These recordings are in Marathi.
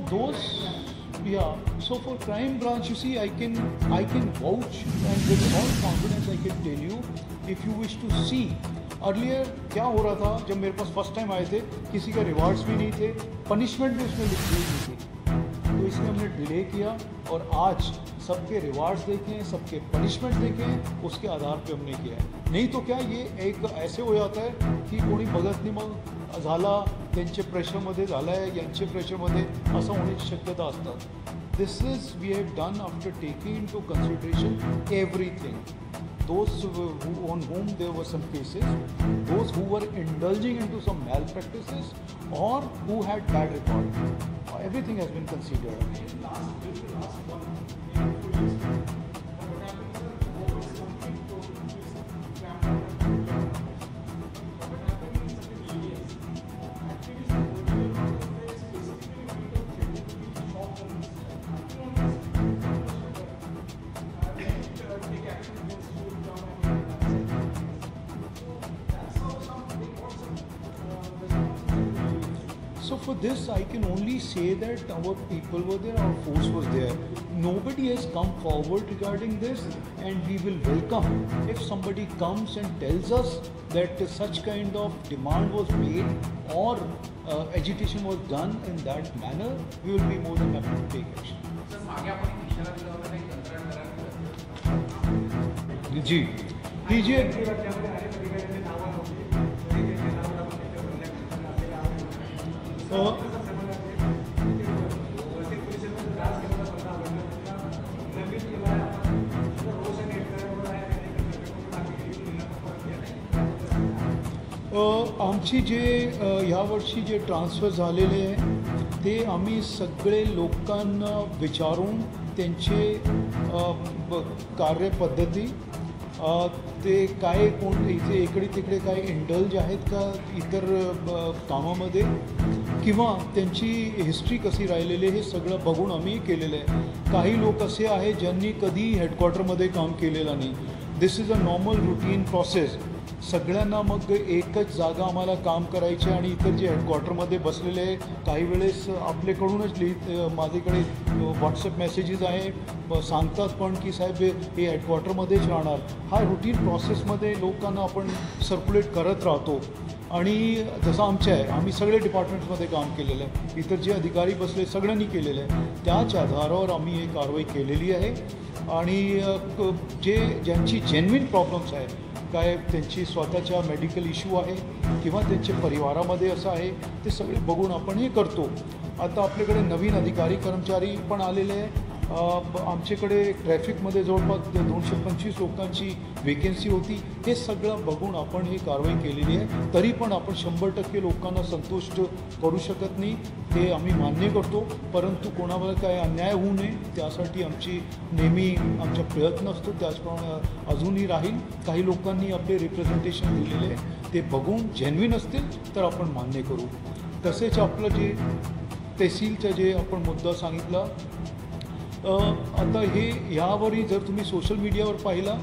Those, yeah. So for crime branch, you see, I can vouch, and with all confidence I can tell you, if you wish to see. Earlier क्या हो रहा था जब मेरे पास फर्स्ट टाइम आए थे, किसी का रिवार्ड्स भी नहीं थे, पनिशमेंट भी उसमें लिखी नहीं थी, तो इसलिए हमने डिले किया और आज सबके रिवार्ड्स देखें, सबके पनिशमेंट देखें, उसके आधार पे हमने किया है. नहीं तो क्या ये एक ऐसे हो जाता है की कोणी बघत नाही, मग झाला त्यांचे प्रेशरमध्ये झाला आहे, यांचे प्रेशरमध्ये असं होण्याची शक्यता असतात. This is we have done after taking into consideration everything. Those on whom there were some cases, those who were indulging into some malpractices or who had bad record, everything has been considered. So for this, I can only say that our people were there, our force was there. Nobody has come forward regarding this, and we will welcome if somebody comes and tells us that such kind of demand was made or agitation was done in that manner. We will be more than happy to take action. जी कीजिए. आमची जे ह्या वर्षी जे ट्रान्सफर झालेले आहे ते आम्ही सगळे लोकांना विचारून त्यांचे कार्यपद्धती, ते काय कोण इथे इकडे तिकडे काय इंडल्ज आहेत का इतर कामामध्ये किंवा त्यांची हिस्ट्री कशी राहिलेली हे सगळं बघून आम्ही केलेलं आहे. काही लोक असे आहेत ज्यांनी कधी हेडक्वार्टरमध्ये काम केलेलं नाही. This is a normal routine process. सगळ्यांना मग एकच जागा आम्हाला काम करायचे आणि इतर जे हेडक्वार्टरमध्ये बसलेले आहे काही वेळेस आपल्याकडूनच माझ्याकडे व्हॉट्सअप मेसेजेस आहे, सांगतात पण की साहेब हे हेडक्वार्टरमध्येच राहणार. हा रुटीन प्रोसेसमध्ये लोकांना आपण सर्क्युलेट करत राहतो. आणि जसं आमचे आहे, आम्ही सगळे डिपार्टमेंट्समध्ये काम केलेलं आहे, इतर जे अधिकारी बसले सगळ्यांनी केलेलं आहे. त्याच आधारावर आम्ही ही कारवाई केलेली आहे. आणि ज्यांची जेन्युइन प्रॉब्लेम्स आहेत, काय त्यांची स्वतःच्या मेडिकल इश्यू आहे किंवा त्यांच्या परिवारामध्ये असं आहे, ते सगळे बघून आपण हे करतो. आता आपल्याकडे नवीन अधिकारी कर्मचारी पण आलेले आहे. आमच्याकडे ट्रॅफिकमध्ये जवळपास 225 लोकांची वेकेन्सी होती. हे सगळं बघून आपण ही कारवाई केलेली आहे. तरी पण आपण 100% लोकांना संतुष्ट करू शकत नाही, ते आम्ही मान्य करतो. परंतु कोणावर काय अन्याय होऊ नये त्यासाठी आमची नेहमी आमचा प्रयत्न असतो. त्याचप्रमाणे अजूनही राहील. काही लोकांनी आपले रिप्रेझेंटेशन दिलेले आहे, ते बघून जेन्युइन असतील तर आपण मान्य करू. तसेच आपलं जे तहसीलचं जे आपण मुद्दा सांगितला, आता हे ह्यावरही जर तुम्ही सोशल मीडियावर पाहिला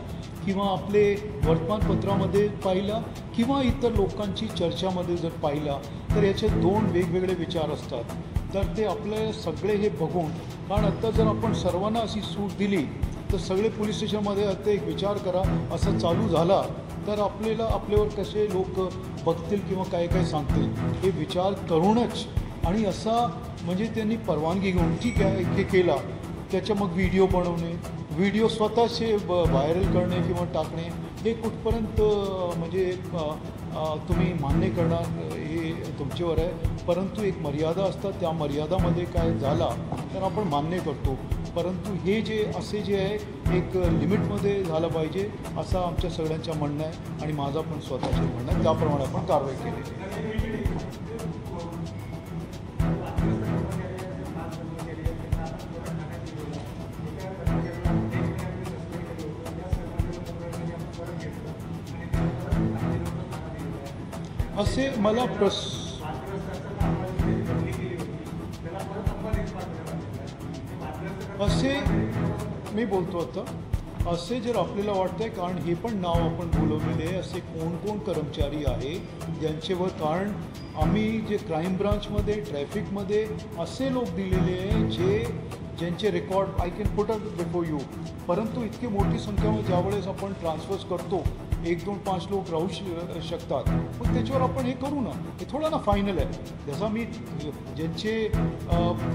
किंवा आपले वर्तमानपत्रामध्ये पाहिला किंवा इतर लोकांची चर्चामध्ये जर पाहिला तर याचे 2 वेगवेगळे विचार असतात. तर ते आपले सगळे हे बघून, कारण आत्ता जर आपण सर्वांना अशी सूट दिली तर सगळे पोलीस स्टेशनमध्ये आता एक विचार करा असं चालू झाला तर आपल्यावर कसे लोक बघतील किंवा काय काय सांगतील हे विचार करूनच. आणि असा म्हणजे त्यांनी परवानगी घेऊन ठीक आहे हे केला, त्याच्या मग व्हिडिओ बनवणे, व्हिडिओ स्वतःचे व्हायरल करणे किंवा टाकणे, हे कुठपर्यंत म्हणजे तुम्ही मान्य करणार हे तुमच्यावर आहे. परंतु एक मर्यादा असतात, त्या मर्यादामध्ये काय झाला तर आपण मान्य करतो. परंतु हे जे असे जे आहे एक लिमिटमध्ये झालं पाहिजे असं आमच्या सगळ्यांचं म्हणणं आहे आणि माझा पण स्वतःचं म्हणणं आहे. त्याप्रमाणे आपण कारवाई केली. असे मला असे मी बोलतो आता असे जर आपल्याला वाटतंय, कारण हे पण नाव आपण बोलवलेले आहे, असे कोण कोण कर्मचारी आहे ज्यांच्यावर, कारण आम्ही जे क्राईम ब्रांचमध्ये ट्रॅफिकमध्ये असे लोक दिलेले आहे ज्यांचे record I can put up before you, परंतु इतकी मोठी संख्यामध्ये ज्यावेळेस आपण ट्रान्सफर्स करतो 1 2 5 लोक राहू शकतात, पण त्याच्यावर आपण हे करू ना, हे थोडं ना फायनल आहे. जसं मी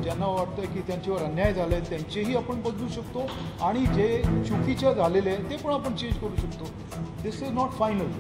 ज्यांना वाटतं की त्यांच्यावर अन्याय झाला आहे त्यांचेही आपण बदलू शकतो आणि जे चुकीच्या झालेले आहे ते पण आपण चेंज करू शकतो. दिस इज नॉट फायनल.